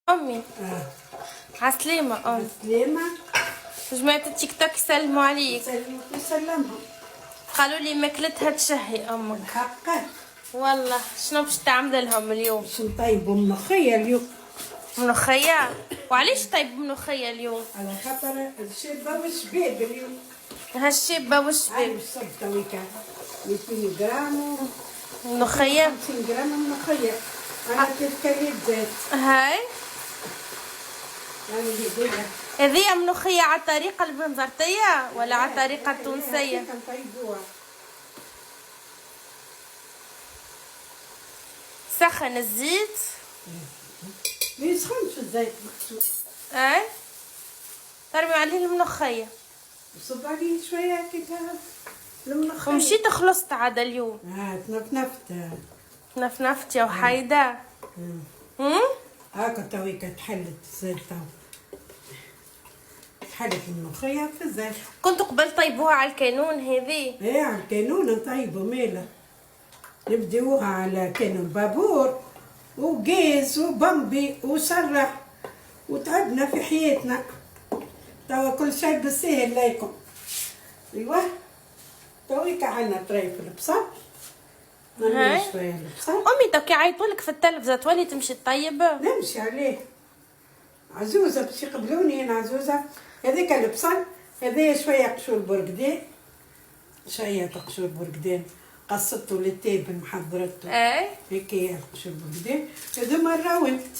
أمي عسلامة أمي. سلامة. جماعة التيك توك يسلموا عليك. يسلمهم. قالوا لي ماكلتها تشهي أمك. الحق. والله شنو باش تعمل لهم اليوم؟ باش نطيبوا ملوخية اليوم. ملوخية؟ وعليش طيب ملوخية اليوم؟ على خاطر الشابة والشباب اليوم. هالشابة والشباب. هاي الصب تويكا 200 جرام ملوخية. 50 جرام ملوخية. على 3 كيلات زيت. هاي يعني هذيا. هذيا ملوخية على الطريقة البنزرتية ولا على الطريقة التونسية؟ نطيبوها. سخن الزيت. ما يسخنش الزيت مخصوص. اي ترمي عليه الملوخية. صب عليه شوية هكاك الملوخية. ومشيت خلصت عاد اليوم. تنفنفت. نفنفت يا وحيدة. هاكا تويكا تحلت الزيت تو. تحلت الملوخية في الزيت. كنت قبل طيبوها على الكانون هذي. ايه على الكانون نطيبو ماله. نبداوها على كانون بابور وقيس وبمبي وسرح وتعبنا في حياتنا. توا كل شيء بالسهل ليكم. ايوه تويكا عنا طريف البصل. هاي شوية البصل. امي تو كي يعيطولك في التلفزة تولي تمشي تطيب. نمشي عليه. عزوزة باش يقبلوني انا عزوزة. هذاك البصل هذايا شوية قشور برقدان. شوية قشور برقدان قصته للتابل محضرته. اي هيك قشور برقدان. هذوما الراونت.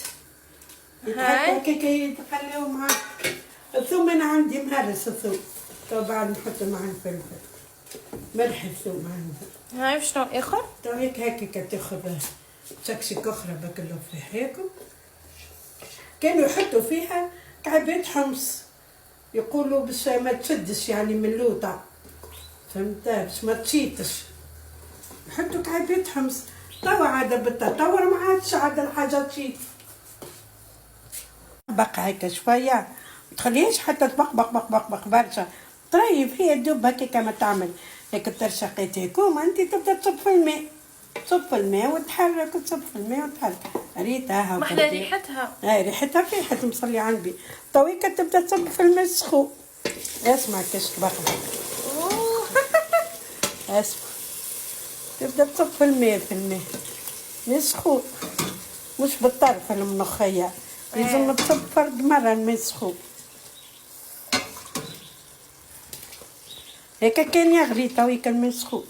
هاي كي يتقليو مع الثوم. انا عندي مهرس الثوم. تو بعد نحط معاه الفلفل. ملح الثوم عندي. هاي شنو اخر؟ تو هيك تاخذ شكشك اخرى بكلو فيها هيك. كانوا يحطوا فيها كعبات حمص. يقولوا باش ما تشدش يعني من اللوطة. فهمت باش ما تشيتش. يحطوا كعبات حمص. توا عاد بالتطور ما عادش عاد الحاجة تشيت. بقى هيك شوية متخليهاش حتى تبقبق برشا. طريب هي تدوب هكا كما تعمل هيك ترشقيت هيك وما انت تبدا تصب في الماء. تصب في الماء وتحرك وتصب في الماء وتحرك. ريتها ما احلى ريحتها. هاي ريحتها في ريحة مصلي على النبي. تويكا تبدا تصب في الماء السخون. اسمع كاش تبقبق. اسمع تبدا تصب في الماء ماء سخون. مش بالطرف الملوخية. لازم تصب فرد مرة الماء سخون. هيك كان يغلي تويكا الماء سخون.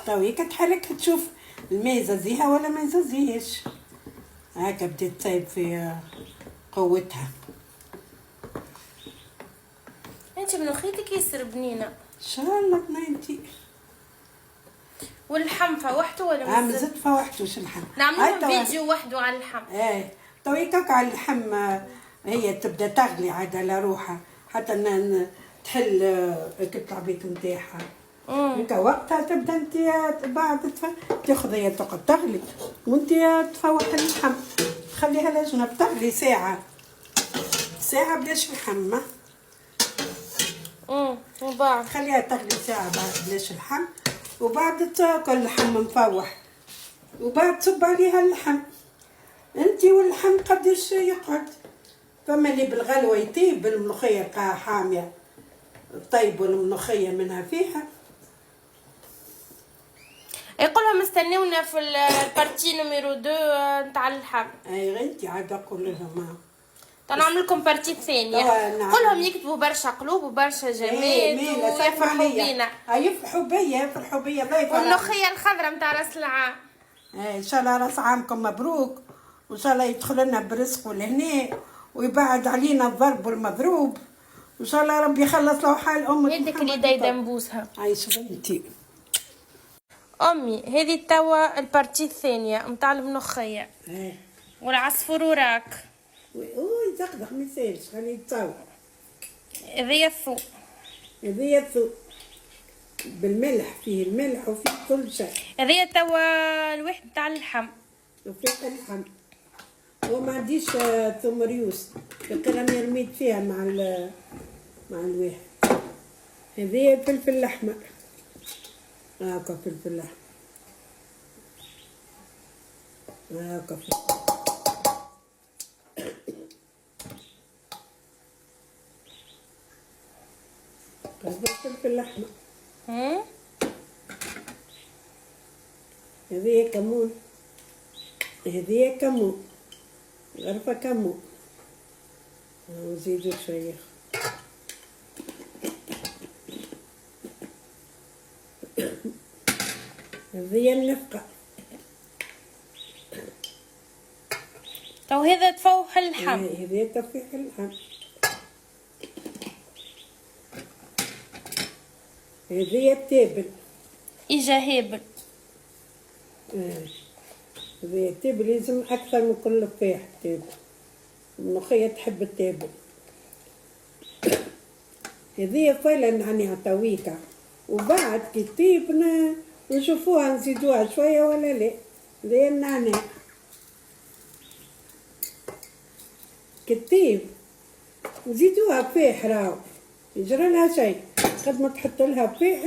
تويكا تحرك تشوف الماء زازيها ولا ما يزازيهاش. هاكا بدات تطيب في قوتها. انت ملوخيتك ياسر بنينة. ان شاء الله بنيتي. واللحم فوحته ولا مازال؟ زدت فوحتوش اللحم. نعملوا فيديو وحده على اللحم. ايه تويكا على اللحم. هي تبدا تغلي عاد على روحها حتى تحل الطعبيط نتاعها. انت وقتها تبدا انت بعد تاخذ هي تقعد تغلي وانت تفوح اللحم. تخليها لجنب تغلي ساعة بلاش لحم. وبعد خليها تغلي ساعة بعد بلاش اللحم. وبعد تاكل اللحم مفوح. وبعد تصب عليها اللحم. انت واللحم قداش يقعد. فما اللي بالغلوة يطيب الملوخية تلقاها حامية. طيبوا الملوخية منها فيها. يقولهم استنونا في البارتي نميرو 2 نتاع اللحم. اي انت عاد اقول لهم نعمل لكم بارتي ثانيه. قولهم يكتبوا برشا قلوب وبرشا جمال ويفرحوا بينا. يفرحوا بيا والملوخيه الخضراء نتاع راس العام. ان شاء الله راس عامكم مبروك. وان شاء الله يدخل لنا برزق والهناء ويبعد علينا الضرب والمضروب. وان شاء الله ربي يخلص له حال امك. يدك اللي دايدا نبوسها. عايش بنتي. امي هذه توا البارتي الثانيه نتاع الملوخيه. والعصفور وراك. اوي دقدق ما يسالش خليه يتصور. هذيا الثوم. هذيا الثوم بالملح. فيه الملح وفيه كل شيء. هذيا توا الواحد تاع اللحم. وفيه اللحم وما عنديش ثوم ريوس، راني رميت فيها مع الواحد. هذه الفلفل الاحمر، هاكا فلفل احمر، هاكا فلفل. الفلفل الاحمر. هذه كمون، هذه كمون، غرفة كمون، ونزيدو شوية. هذه النفقة. تو هذا تفوح اللحم. هذه تفوح اللحم. هذه التابل. إجا هابل. هذه التابل لازم أكثر من كل لفاح التابل. الملوخية تحب التابل. هذه فعلا نعناع تويكا، وبعد كي تطيب نشوفوها نزيدوها شوية ولا لا. هذه النعناع كي تطيب نزيدوها فيح، راهو يجرى لها شيء، قد ما تحط لها فيح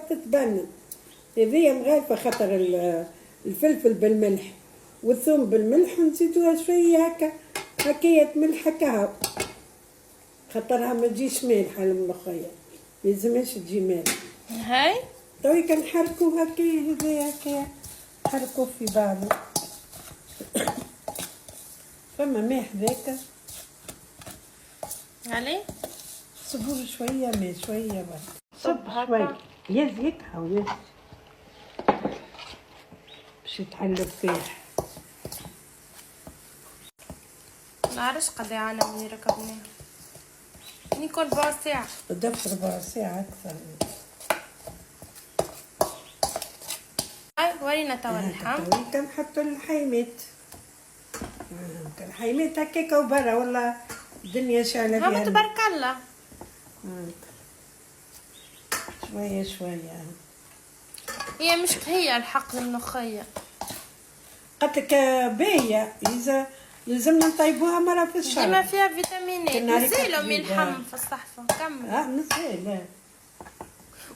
تتبنن. هذه مغالفة خاطر الفلفل بالملح والثوم بالملح، ونزيدوها شوية هكاية ملح هكا، خاطرها ما تجيش مالحة الملوخية، ميلزمهاش تجي مالحة. هاي توي كنحركو هكايا، هذايا هكايا نحركو في بعضو. فما ماء هذاك، علي صبوا شوية ماء، شوية برك، صب شوية يا زيت هاو باش يتحلب فيه. نعرفش قد عنا من ركبناه، نيكل 4 ساعة. ضفت 4 ساعة أكثر. هاي ورينا توا اللحم. كنحطو الحيمات، الحيمات هكاكا وبرا، والله الدنيا شاعلة فيها. هاما تبارك الله. شوية شوية. هي مش هي الحق الملوخية. قلتلك باهية، إذا يلزمنا نطيبوها مرة في الشهر. ديما فيها فيتامينات، نزيلو من اللحم في الصحفة. كمل. نزيل.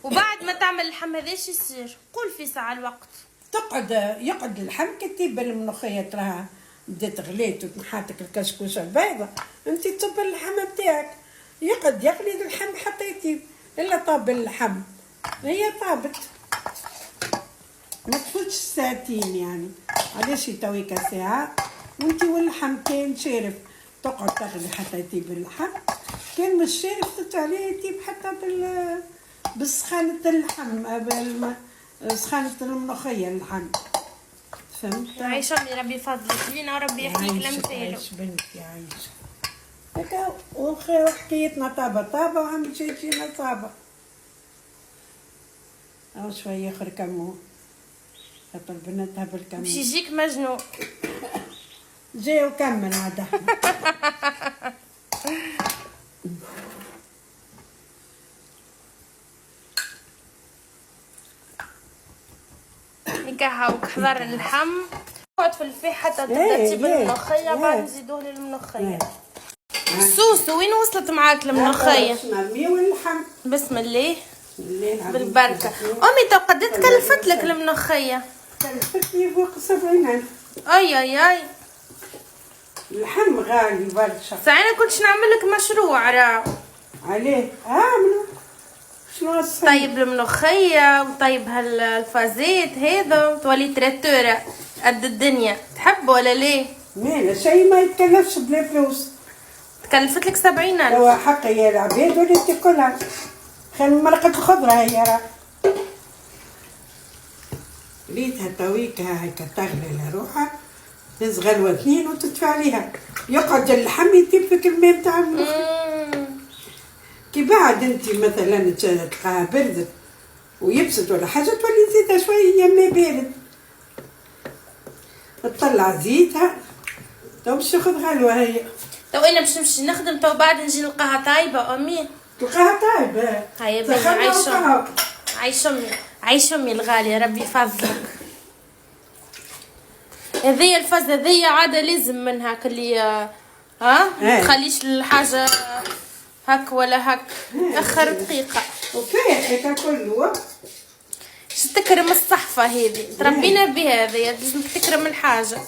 وبعد ما تعمل اللحم هذا ايش يصير؟ قول في ساعة الوقت. يقعد اللحم كي تطيب الملوخية، تراها بدات غليت وتنحاتك الكسكوسة البيضة، انت تصب اللحم نتاعك، يقعد يغلي اللحم حتى يطيب. الا طاب اللحم هي طابت، ما تفوتش ساعتين يعني. علاش تويكا ساعة وانت واللحم كان شارف، تقعد تغلي حتى يطيب اللحم. كان مش شارف تطلع يطيب حتى بسخانة اللحم، سخانة الملوخية اللحم. فهمت؟ عايشة أمي ربي يفضلك لينا وربي يحميك لمثاله. عايش بنتي عايشة هكا، وحكايتنا طابة وعم تجينا طابة. أو شوية آخر كمون، خاطر بنتها بالكمون باش يجيك مجنون. جاي وكمل عاد. هاو حضر اللحم، قعد في الفيح حتى تبدا تجيب الملوخية، بعد نزيدوه للملوخية. سوسو وين وصلت معاك الملوخية؟ واللحم بسم الله بالبركة. أمي تو قد تكلفت لك الملوخية؟ كلفتني فوق 70,000. أي اللحم غالي برشا. ساعة كنتش نعمل لك مشروع راه. عليه عاملو شنو طيب الملوخية وطيب هالفازيت هذا، تولي تراتورة قد الدنيا. تحب ولا ليه؟ مالا شيء ما يتكلفش بلا فلوس. تكلفت لك 70,000. هو حق يا العباد ولا تاكلها، خير من مرقة الخضرة هي راه. ريتها تويكها هكا تغلي لروحها، تهز غلوة 2 وتدفع عليها، يقعد اللحم يطيب فيك الماء نتاع الملوخية. كي بعد انت مثلا تلقاها بردت ويبست ولا حاجة، تولي تزيدها شوية ماء بارد، تطلع زيتها تو باش تاخذ غلوة هي. تو انا باش نمشي نخدم، تو بعد نجي نلقاها طايبة. أمي تلقاها طايبة. هيا بني عايش أمي الغالية ربي يفضلك. هذيا الفاز هذيا عادة لازم منها كلي ها ما تخليش الحاجة هك ولا هك اخر دقيقة. وكيف هيك كله باش تكرم الصحفة هذي تربينا بها هذيا لازم تكرم الحاجة.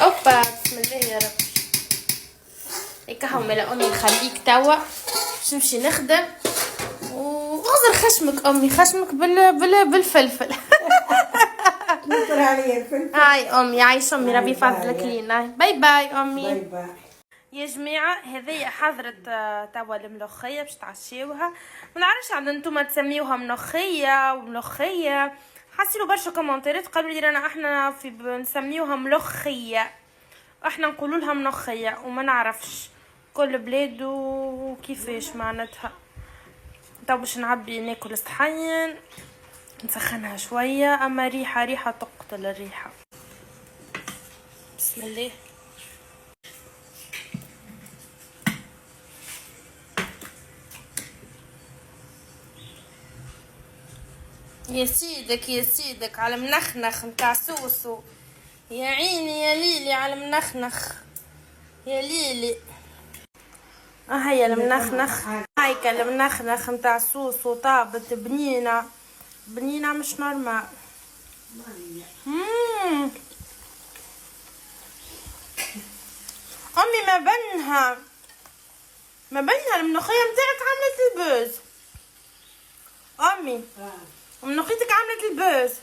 اوبا بسم الله يا رب. هيك هاو ملا امي نخليك توا باش نمشي نخدم وغزر خشمك امي خشمك بالفلفل. نطر عليا الفلفل. هاي امي عايش امي ربي يفضلك لينا. باي باي امي. باي باي يا جماعه هذيا حضرت توا الملوخيه باش تعشيوها. ما نعرفش عاد نتوما تسميوها ملوخيه وملوخيه. حصلوا برشا كومنتات قالوا لي رانا احنا في نسميوها ملوخيه احنا نقولوا لها ملوخيه وما نعرفش كل بلاد وكيفاش معناتها. تو باش نعبي ناكل صحين نسخنها شويه اما ريحه تقتل الريحه. بسم الله. يا سيدك على منخنخ متاع سوسو. يا عيني يا ليلي على منخنخ يا ليلي. هيا المنخنخ هايكا المنخنخ متاع سوسو طابت بنينة مش نورمال. امي ما بينها الملوخية متاعك عملت البوز. امي ملوخيتك عملت البوز.